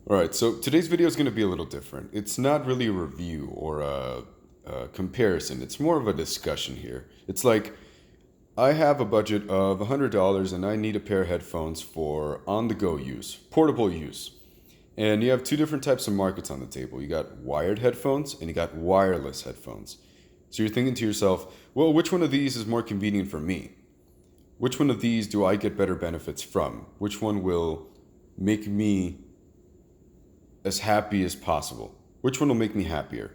Alright, so today's video is going to be a little different. It's not really a review or a comparison. It's more of a discussion here. It's like, I have a budget of $100 and I need a pair of headphones for on-the-go use, portable use. And you have two different types of markets on the table. You got wired headphones and you got wireless headphones. So you're thinking to yourself, well, which one of these is more convenient for me? Which one of these do I get better benefits from? Which one will make me as happy as possible? Which one will make me happier?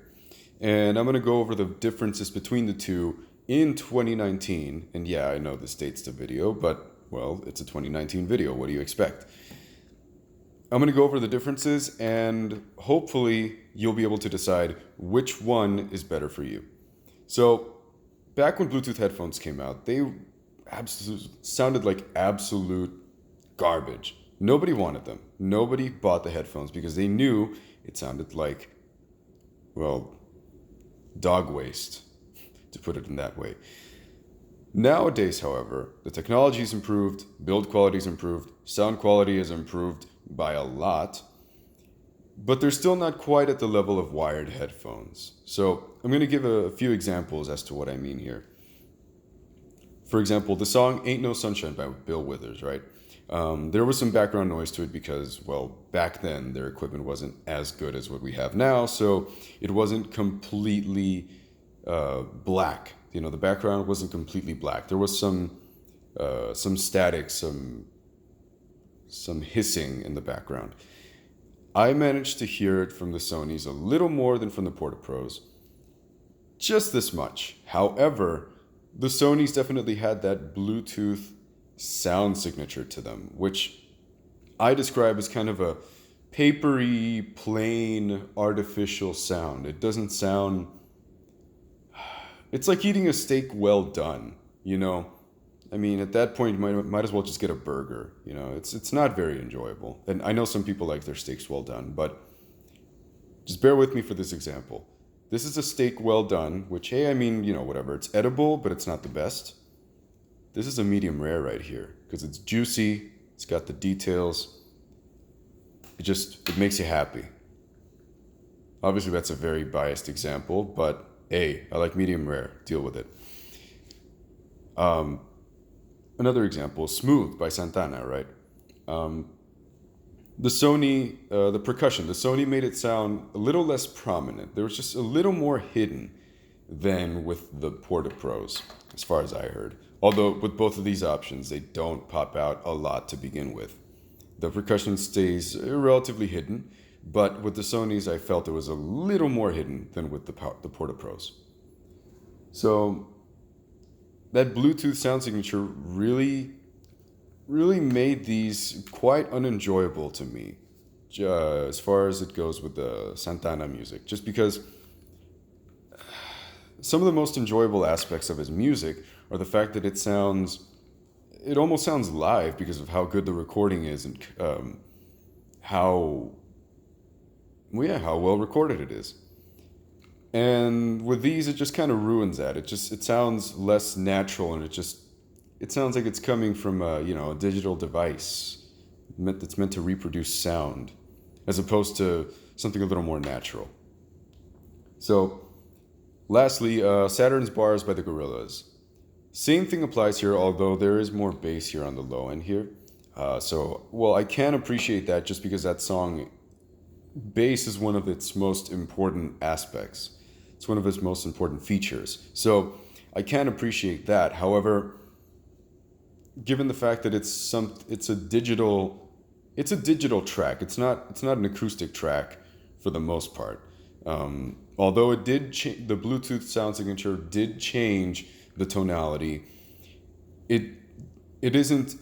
And I'm going to go over the differences between the two in 2019. And yeah, I know this dates the video, but well, it's a 2019 video. What do you expect? I'm going to go over the differences and hopefully you'll be able to decide which one is better for you. So back when Bluetooth headphones came out, they sounded like absolute garbage. Nobody wanted them. Nobody bought the headphones because they knew it sounded like, well, dog waste, to put it in that way. Nowadays, however, the technology's improved, build quality's improved, sound quality has improved by a lot, but they're still not quite at the level of wired headphones. So I'm going to give a few examples as to what I mean here. For example, the song Ain't No Sunshine by Bill Withers, right? There was some background noise to it because, well, back then their equipment wasn't as good as what we have now, so it wasn't completely black. You know, the background wasn't completely black. There was some static, some hissing in the background. I managed to hear it from the Sonys a little more than from the Porta Pros. Just this much. However, the Sonys definitely had that Bluetooth sound signature to them, which I describe as kind of a papery, plain, artificial sound. It doesn't sound... It's like eating a steak well done, you know? I mean, at that point, you might as well just get a burger, you know? It's not very enjoyable. And I know some people like their steaks well done, but just bear with me for this example. This is a steak well done, which, hey, I mean, you know, whatever. It's edible, but it's not the best. This is a medium rare right here because it's juicy. It's got the details. It makes you happy. Obviously, that's a very biased example, but hey, I like medium rare. Deal with it. Another example, Smooth by Santana, right? The Sony, the percussion, the Sony made it sound a little less prominent. There was just a little more hidden than with the Porta Pros, as far as I heard. Although with both of these options, they don't pop out a lot to begin with. The percussion stays relatively hidden, but with the Sonys, I felt it was a little more hidden than with the Porta Pros. So that Bluetooth sound signature really made these quite unenjoyable to me, as far as it goes with the Santana music, just because some of the most enjoyable aspects of his music are the fact that it almost sounds live because of how good the recording is and how well recorded it is. And with these, it just kind of ruins that. It sounds less natural, and it sounds like it's coming from a digital device that's meant to reproduce sound, as opposed to something a little more natural. So, lastly, Saturn's Bars by the Gorillaz. Same thing applies here, although there is more bass here on the low end here. I can appreciate that just because that song, bass is one of its most important aspects. It's one of its most important features. So I can appreciate that. However, given the fact that it's a digital track. It's not an acoustic track for the most part. Although it did the Bluetooth sound signature did change the tonality. It isn't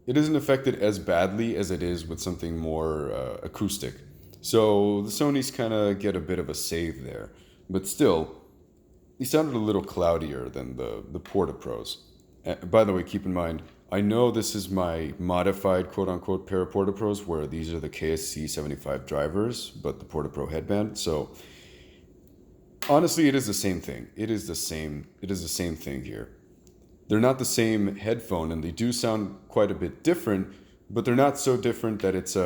affected as badly as it is with something more acoustic. So the Sonys kind of get a bit of a save there, but still, they sounded a little cloudier than the Porta Pros. By the way, keep in mind, I know this is my modified quote-unquote pair of Porta Pros, where these are the KSC75 drivers, but the Porta Pro headband. So honestly, it is the same thing. It is the same thing here. They're not the same headphone, and they do sound quite a bit different, but they're not so different that it's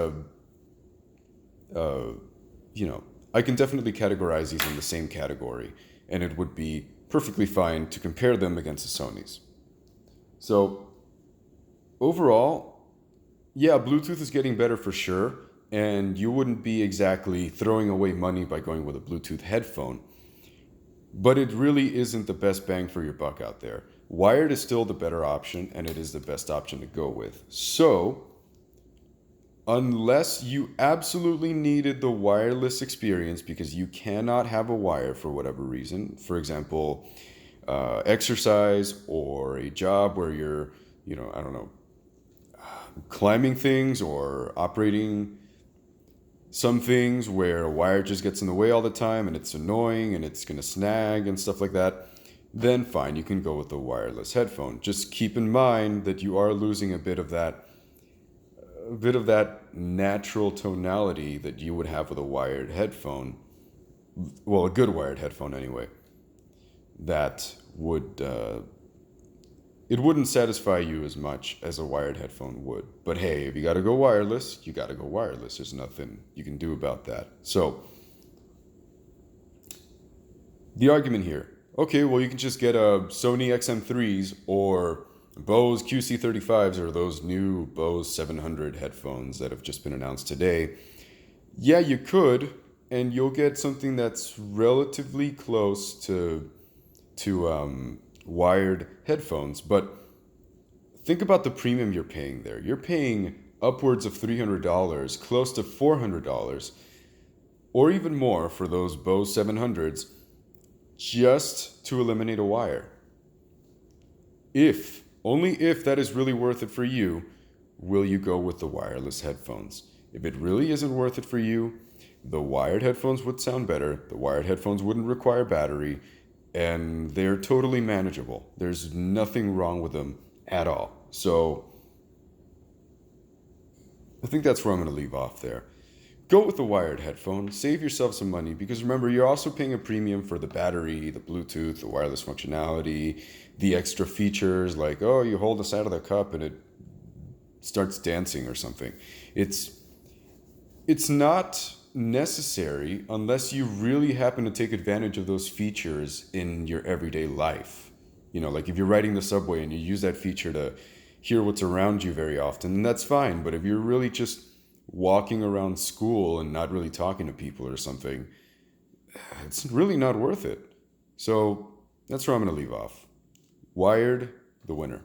I can definitely categorize these in the same category, and it would be perfectly fine to compare them against the Sonys. So overall, yeah, Bluetooth is getting better for sure, and you wouldn't be exactly throwing away money by going with a Bluetooth headphone, but it really isn't the best bang for your buck out there. Wired is still the better option, and it is the best option to go with. So unless you absolutely needed the wireless experience because you cannot have a wire for whatever reason, for example, exercise or a job where you're, I don't know, climbing things or operating some things where a wire just gets in the way all the time and it's annoying and it's going to snag and stuff like that, then fine, you can go with the wireless headphone. Just keep in mind that you are losing a bit of that natural tonality that you would have with a wired headphone. Well, a good wired headphone anyway. That would, it wouldn't satisfy you as much as a wired headphone would. But hey, if you gotta go wireless, you gotta go wireless. There's nothing you can do about that. So, the argument here, okay, well, you can just get a Sony XM3s or Bose QC35s or those new Bose 700 headphones that have just been announced today. Yeah, you could, and you'll get something that's relatively close to wired headphones. But think about the premium you're paying there. You're paying upwards of $300, close to $400, or even more for those Bose 700s just to eliminate a wire. Only if that is really worth it for you, will you go with the wireless headphones. If it really isn't worth it for you, the wired headphones would sound better, the wired headphones wouldn't require battery, and they're totally manageable. There's nothing wrong with them at all. So I think that's where I'm going to leave off there. Go with the wired headphone, save yourself some money, because remember, you're also paying a premium for the battery, the Bluetooth, the wireless functionality, the extra features like, oh, you hold the side of the cup and it starts dancing or something. It's not necessary unless you really happen to take advantage of those features in your everyday life. Like if you're riding the subway and you use that feature to hear what's around you very often, that's fine. But if you're really just walking around school and not really talking to people or something, it's really not worth it. So that's where I'm going to leave off. Wired, the winner.